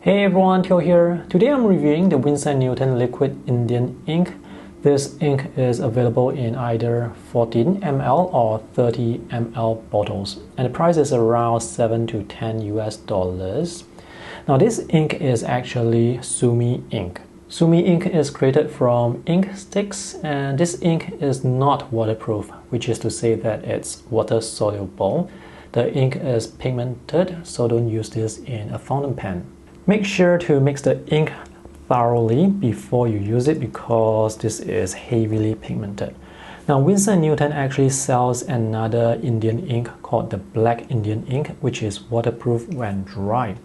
Hey everyone, Theo here. Today I'm reviewing the Winsor & Newton Liquid Indian ink. This ink is available in either 14 ml or 30 ml bottles, and the price is around 7 to 10 US dollars. Now this ink is actually Sumi ink. Sumi ink is created from ink sticks, and this ink is not waterproof, which is to say that it's water soluble. The ink is pigmented, so don't use this in a fountain pen. Make sure to mix the ink thoroughly before you use it because this is heavily pigmented. Now Winsor & Newton actually sells another Indian ink called the Black Indian ink, which is waterproof when dry.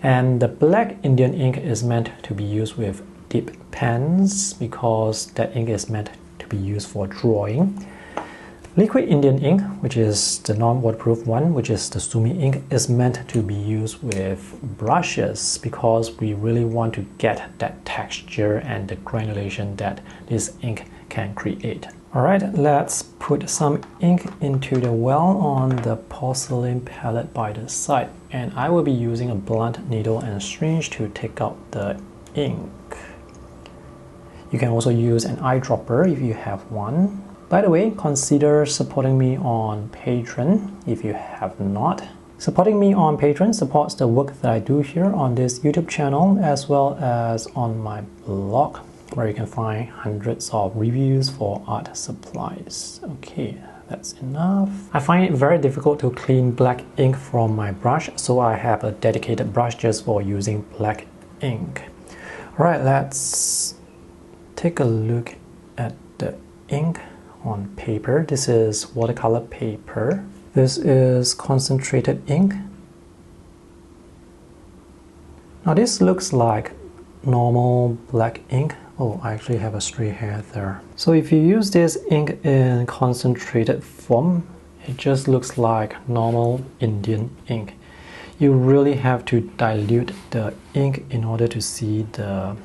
And the Black Indian ink is meant to be used with dip pens because that ink is meant to be used for drawing. Liquid Indian ink, which is the non-waterproof one, which is the Sumi ink, is meant to be used with brushes because we really want to get that texture and the granulation that this ink can create. Alright, let's put some ink into the well on the porcelain palette by the side, and I will be using a blunt needle and syringe to take out the ink. You can also use an eyedropper if you have one. By the way, consider supporting me on Patreon if you have not. Supporting me on Patreon supports the work that I do here on this YouTube channel as well as on my blog, where you can find hundreds of reviews for art supplies. Okay, that's enough. I find it very difficult to clean black ink from my brush, so I have a dedicated brush just for using black ink. Alright, let's take a look at the ink on paper. This is watercolor paper. This is concentrated ink. Now this looks like normal black ink. Oh, I actually have a stray hair there. So if you use this ink in concentrated form, it just looks like normal Indian ink. You really have to dilute the ink in order to see the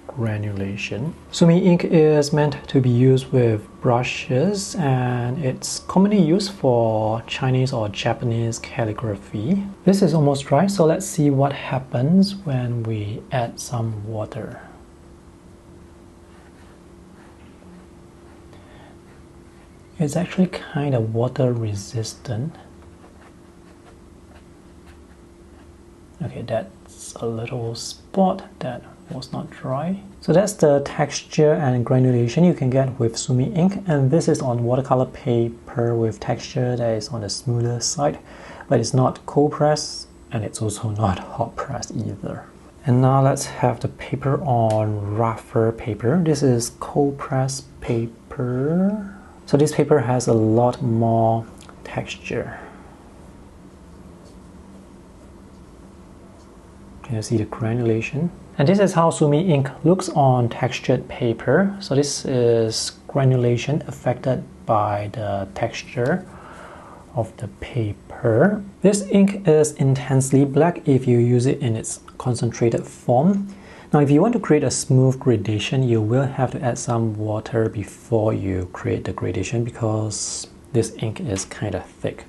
granulation. Sumi ink is meant to be used with brushes, and it's commonly used for Chinese or Japanese calligraphy. This is almost dry, so let's see what happens when we add some water. It's actually kind of water resistant. Okay, that's a little spot that was not dry. So that's the texture and granulation you can get with Sumi ink, and this is on watercolor paper with texture that is on the smoother side, but it's not cold press and it's also not hot press either. And now let's have the paper on rougher paper. This is cold press paper. So this paper has a lot more texture. Can you see the granulation? And this is how Sumi ink looks on textured paper. So this is granulation affected by the texture of the paper. This ink is intensely black if you use it in its concentrated form. Now if you want to create a smooth gradation, you will have to add some water before you create the gradation because this ink is kind of thick.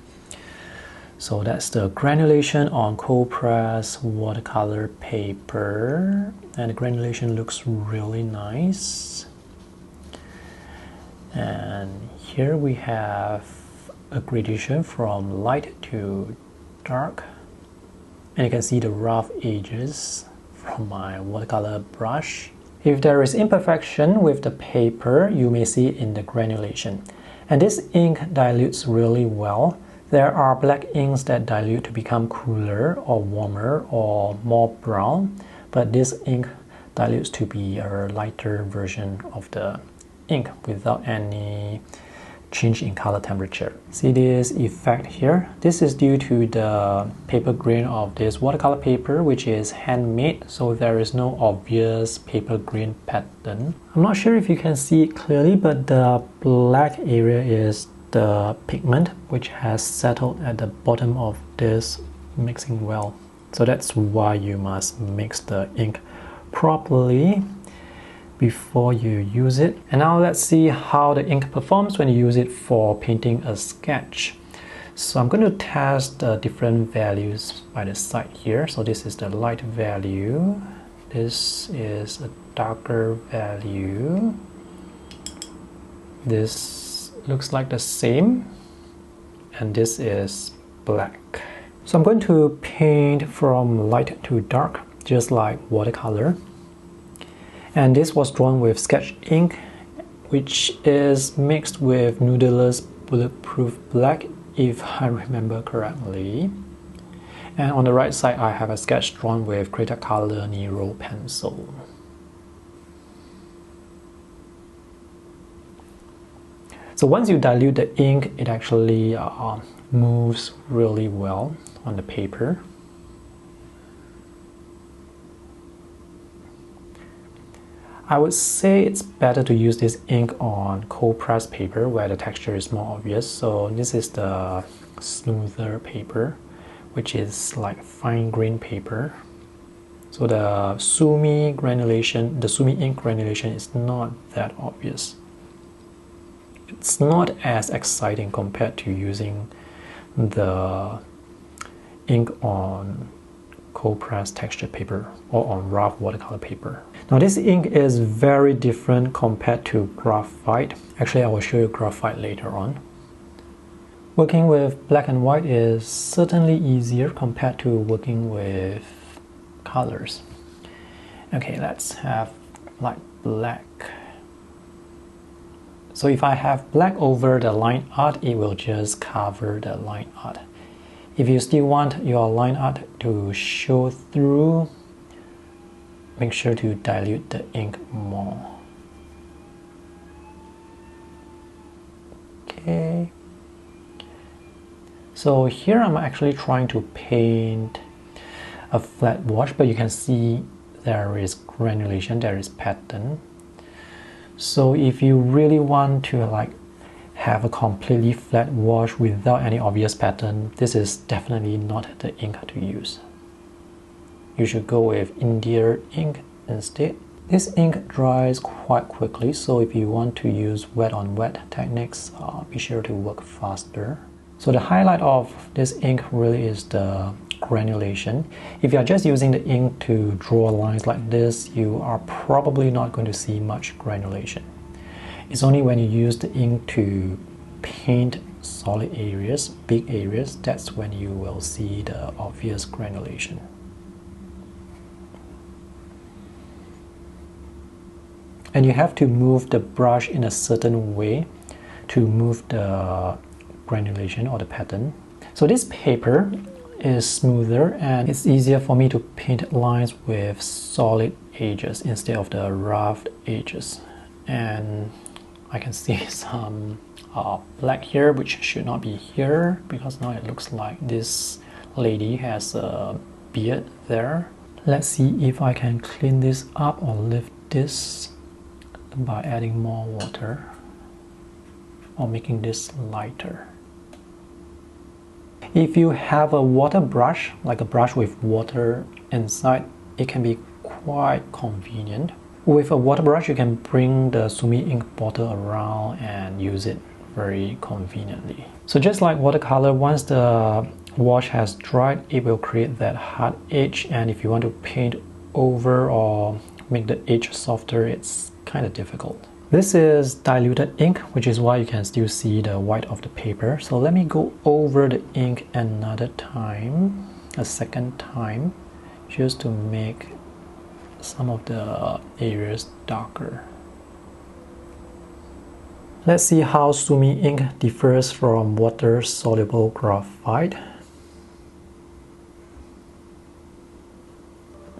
So that's the granulation on cold press watercolor paper, and the granulation looks really nice. And here we have a gradation from light to dark, and you can see the rough edges from my watercolor brush. If there is imperfection with the paper, you may see it in the granulation. And this ink dilutes really well. There are black inks that dilute to become cooler or warmer or more brown, but this ink dilutes to be a lighter version of the ink without any change in color temperature. See this effect here? This is due to the paper grain of this watercolor paper, which is handmade, so there is no obvious paper grain pattern. I'm not sure if you can see it clearly, but the black area is the pigment which has settled at the bottom of this mixing well. So that's why you must mix the ink properly before you use it. And now let's see how the ink performs when you use it for painting a sketch. So I'm going to test the different values by the side here. So this is the light value. This is a darker value. This looks like the same. And this is black. So I'm going to paint from light to dark, just like watercolor. And this was drawn with sketch ink, which is mixed with Noodler's bulletproof black, if I remember correctly. And on the right side, I have a sketch drawn with Creator Color Nero pencil. So once you dilute the ink, it actually moves really well on the paper. I would say it's better to use this ink on cold press paper where the texture is more obvious. So this is the smoother paper, which is like fine grain paper. So the Sumi granulation, the Sumi ink granulation is not that obvious. It's not as exciting compared to using the ink on cold press texture paper or on rough watercolor paper. Now this ink is very different compared to graphite. Actually, I will show you graphite later on. Working with black and white is certainly easier compared to working with colors. Okay, let's have light black. So if I have black over the line art, it will just cover the line art. If you still want your line art to show through, make sure to dilute the ink more. Okay. So here I'm actually trying to paint a flat wash, but you can see there is granulation, there is pattern. So if you really want to have a completely flat wash without any obvious pattern, this is definitely not the ink to use. You should go with India ink instead. This ink dries quite quickly, so if you want to use wet on wet techniques, be sure to work faster. So the highlight of this ink really is the granulation. If you are just using the ink to draw lines like this, you are probably not going to see much granulation. It's only when you use the ink to paint solid areas, big areas, that's when you will see the obvious granulation. And you have to move the brush in a certain way to move the granulation or the pattern. So this paper is smoother and it's easier for me to paint lines with solid edges instead of the rough edges. And I can see some black here, which should not be here because now it looks like this lady has a beard there. Let's see if I can clean this up or lift this by adding more water or making this lighter. If you have a water brush, like a brush with water inside, it can be quite convenient. With a water brush, you can bring the Sumi ink bottle around and use it very conveniently. So just like watercolor, once the wash has dried, it will create that hard edge, and if you want to paint over or make the edge softer, it's kind of difficult. This is diluted ink, which is why you can still see the white of the paper. So let me go over the ink another time, a second time, just to make some of the areas darker. Let's see how Sumi ink differs from water-soluble graphite.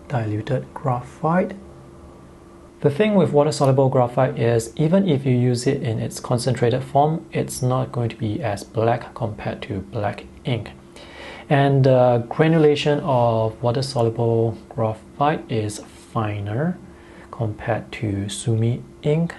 Diluted graphite. The thing with water-soluble graphite is even if you use it in its concentrated form, it's not going to be as black compared to black ink. And the granulation of water-soluble graphite is finer compared to Sumi ink.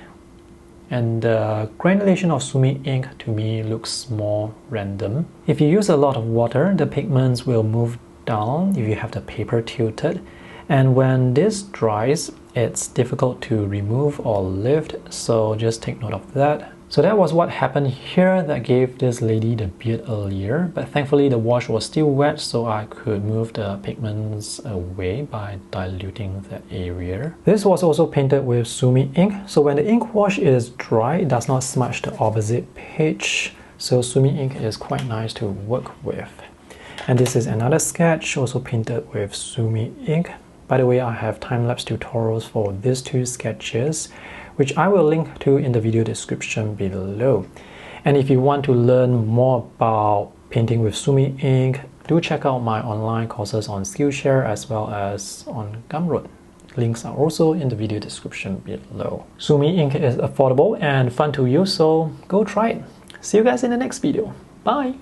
And the granulation of Sumi ink to me looks more random. If you use a lot of water, the pigments will move down if you have the paper tilted. And when this dries, it's difficult to remove or lift, so just take note of that. So that was what happened here that gave this lady the beard earlier, but thankfully the wash was still wet, so I could move the pigments away by diluting the area. This was also painted with Sumi ink, so when the ink wash is dry, it does not smudge the opposite page, so Sumi ink is quite nice to work with. And this is another sketch also painted with Sumi ink. By the way, I have time-lapse tutorials for these two sketches, which I will link to in the video description below. And if you want to learn more about painting with Sumi ink, do check out my online courses on Skillshare as well as on Gumroad. Links are also in the video description below. Sumi ink is affordable and fun to use, so go try it. See you guys in the next video. Bye!